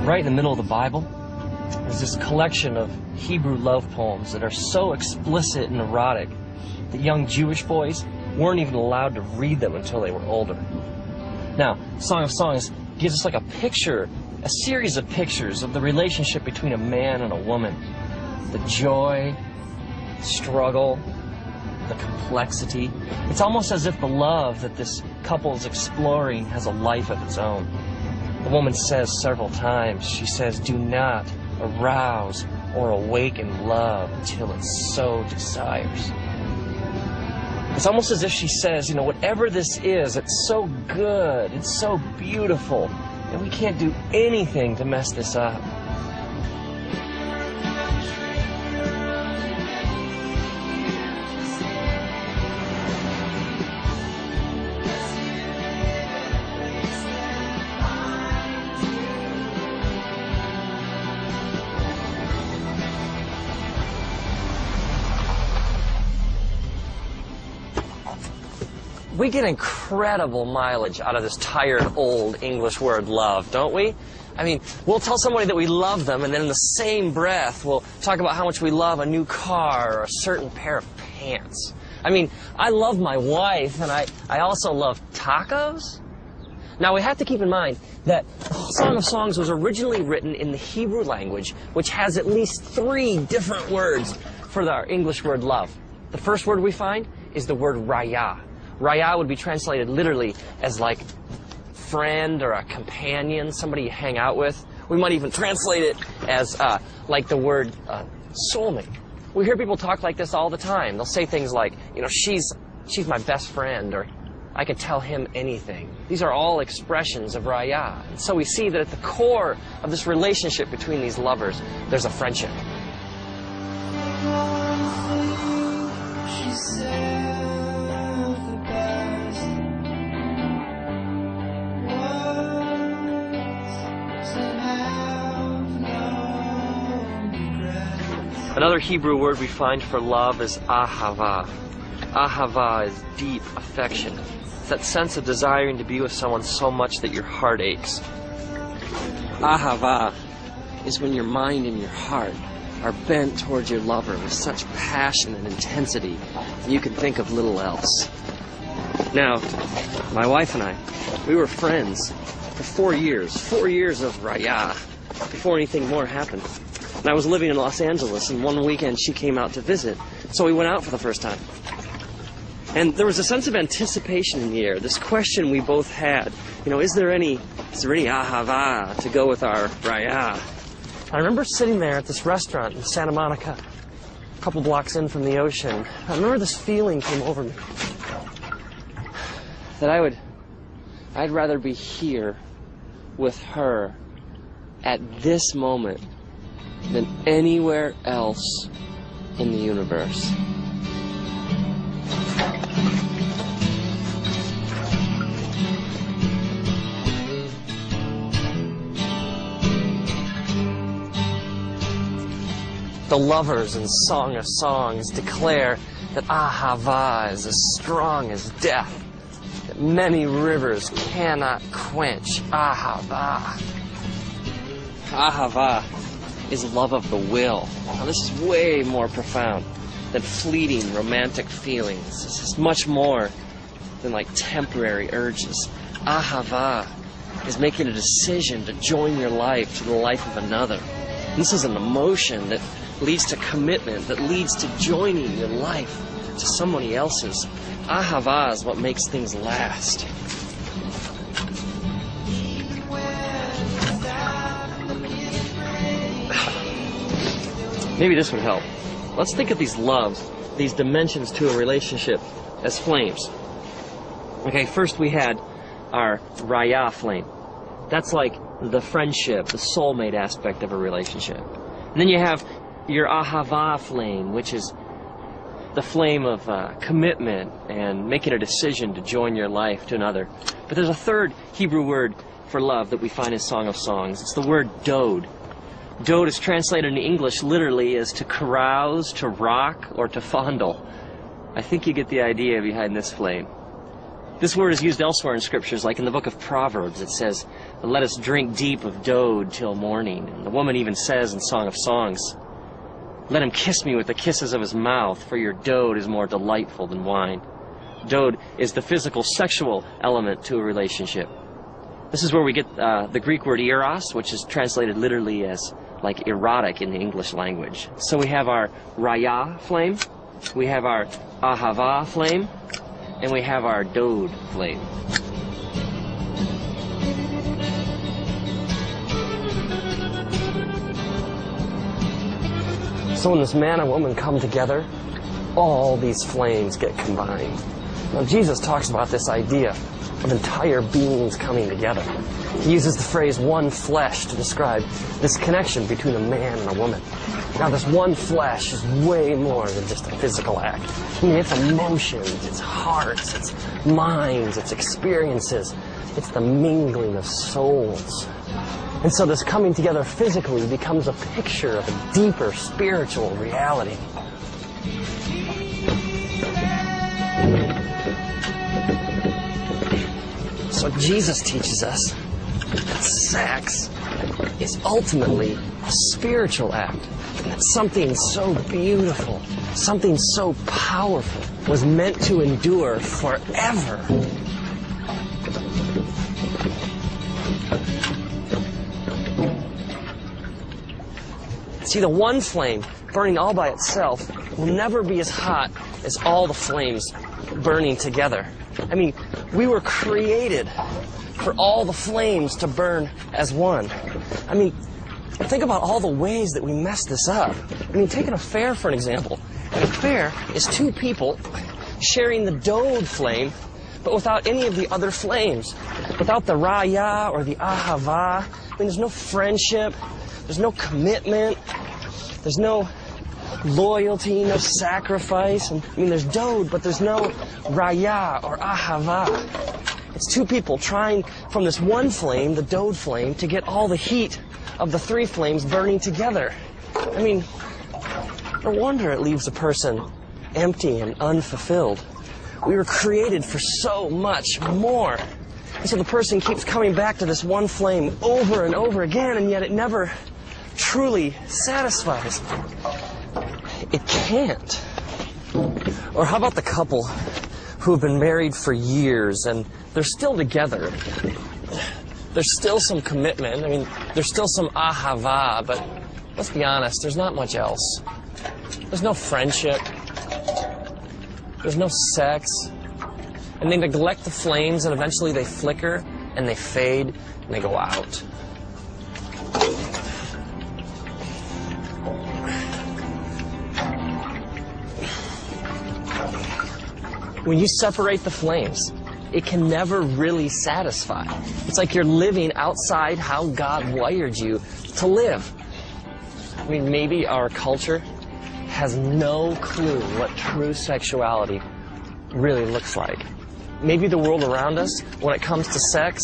Right in the middle of the Bible, there's this collection of Hebrew love poems that are so explicit and erotic that young Jewish boys weren't even allowed to read them until they were older. Now, Song of Songs gives us like a picture, a series of pictures of the relationship between a man and a woman. The joy, struggle, the complexity. It's almost as if the love that this couple is exploring has a life of its own. The woman says several times, she says, do not arouse or awaken love until it so desires. It's almost as if she says, you know, whatever this is, it's so good, it's so beautiful, and we can't do anything to mess this up. We get incredible mileage out of this tired old English word love, don't we? I mean, we'll tell somebody that we love them, and then in the same breath, we'll talk about how much we love a new car or a certain pair of pants. I mean, I love my wife, and I also love tacos. Now, we have to keep in mind that Song of Songs was originally written in the Hebrew language, which has at least 3 different words for our English word love. The first word we find is the word raya. Raya would be translated literally as like friend or a companion, somebody you hang out with. We might even translate it as like the word soulmate. We hear people talk like this all the time. They'll say things like, you know, she's my best friend, or I could tell him anything. These are all expressions of raya. And so we see that at the core of this relationship between these lovers, there's a friendship. Another Hebrew word we find for love is ahava. Ahava is deep affection. It's that sense of desiring to be with someone so much that your heart aches. Ahava is when your mind and your heart are bent towards your lover with such passion and intensity that you can think of little else. Now, my wife and I, we were friends for 4 years. 4 years of raya before anything more happened. And I was living in Los Angeles, and one weekend she came out to visit, so we went out for the first time. And there was a sense of anticipation in the air, this question we both had, you know, is there any ahava to go with our raya? I remember sitting there at this restaurant in Santa Monica, a couple blocks in from the ocean. I remember this feeling came over me, that I'd rather be here with her at this moment than anywhere else in the universe. The lovers in Song of Songs declare that ahava is as strong as death, that many rivers cannot quench ahava. Ahava is love of the will. Now, this is way more profound than fleeting romantic feelings. This is much more than like temporary urges. Ahava is making a decision to join your life to the life of another. This is an emotion that leads to commitment, that leads to joining your life to somebody else's. Ahava is what makes things last. Maybe this would help. Let's think of these loves these dimensions to a relationship as flames. Okay, first we had our raya flame. That's like the friendship, the soulmate aspect of a relationship. And then you have your ahava flame, which is the flame of commitment and making a decision to join your life to another. But there's a third Hebrew word for love that we find in Song of Songs. It's the word dode. Dode is translated into English literally as to carouse, to rock, or to fondle. I think you get the idea behind this flame. This word is used elsewhere in scriptures, like in the book of Proverbs. It says, "Let us drink deep of dode till morning." And the woman even says in Song of Songs, "Let him kiss me with the kisses of his mouth, for your dode is more delightful than wine." Dode is the physical, sexual element to a relationship. This is where we get the Greek word eros, which is translated literally as like erotic in the English language. So we have our raya flame, we have our ahava flame, and we have our dode flame. So when this man and woman come together, all these flames get combined. Now Jesus talks about this idea of entire beings coming together. He uses the phrase one flesh to describe this connection between a man and a woman. Now this one flesh is way more than just a physical act. I mean, it's emotions, it's hearts, it's minds, it's experiences. It's the mingling of souls. And so this coming together physically becomes a picture of a deeper spiritual reality. So Jesus teaches us that sex is ultimately a spiritual act. And that something so beautiful, something so powerful was meant to endure forever. See, the one flame burning all by itself will never be as hot as all the flames burning together. I mean, we were created for all the flames to burn as one. I mean, think about all the ways that we mess this up. I mean, take an affair for an example. An affair is two people sharing the dode flame, but without any of the other flames. Without the raya or the ahava. I mean, there's no friendship, there's no commitment, there's no loyalty, no sacrifice. And, I mean, there's dode, but there's no raya or ahava. It's two people trying from this one flame, the dode flame, to get all the heat of the three flames burning together. I mean, no wonder it leaves a person empty and unfulfilled. We were created for so much more. And so the person keeps coming back to this one flame over and over again, and yet it never truly satisfies. It can't. Or how about the couple who have been married for years and they're still together? There's still some commitment. I mean, there's still some ahava, but let's be honest, there's not much else. There's no friendship. There's no sex. And they neglect the flames, and eventually they flicker, and they fade, and they go out. When you separate the flames, it can never really satisfy. It's like you're living outside how God wired you to live. I mean, maybe our culture has no clue what true sexuality really looks like. Maybe the world around us, when it comes to sex,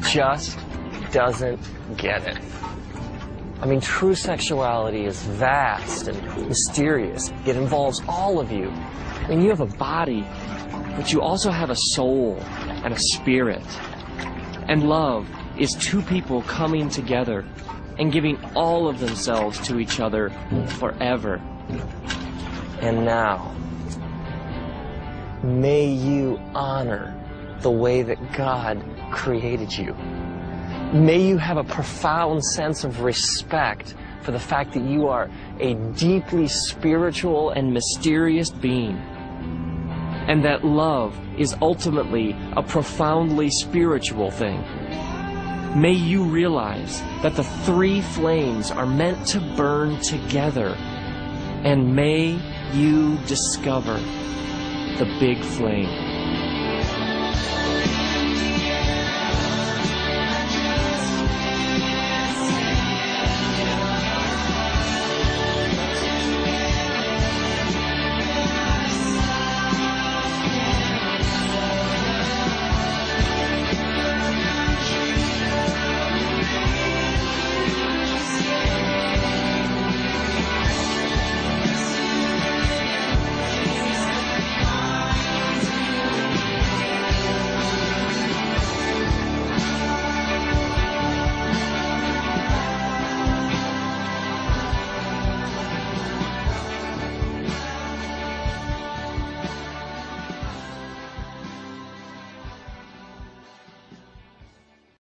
just doesn't get it. I mean, true sexuality is vast and mysterious. It involves all of you. I mean, you have a body, but you also have a soul and a spirit. And love is two people coming together and giving all of themselves to each other forever. And now, may you honor the way that God created you. May you have a profound sense of respect for the fact that you are a deeply spiritual and mysterious being, and that love is ultimately a profoundly spiritual thing. May you realize that the three flames are meant to burn together, and may you discover the big flame.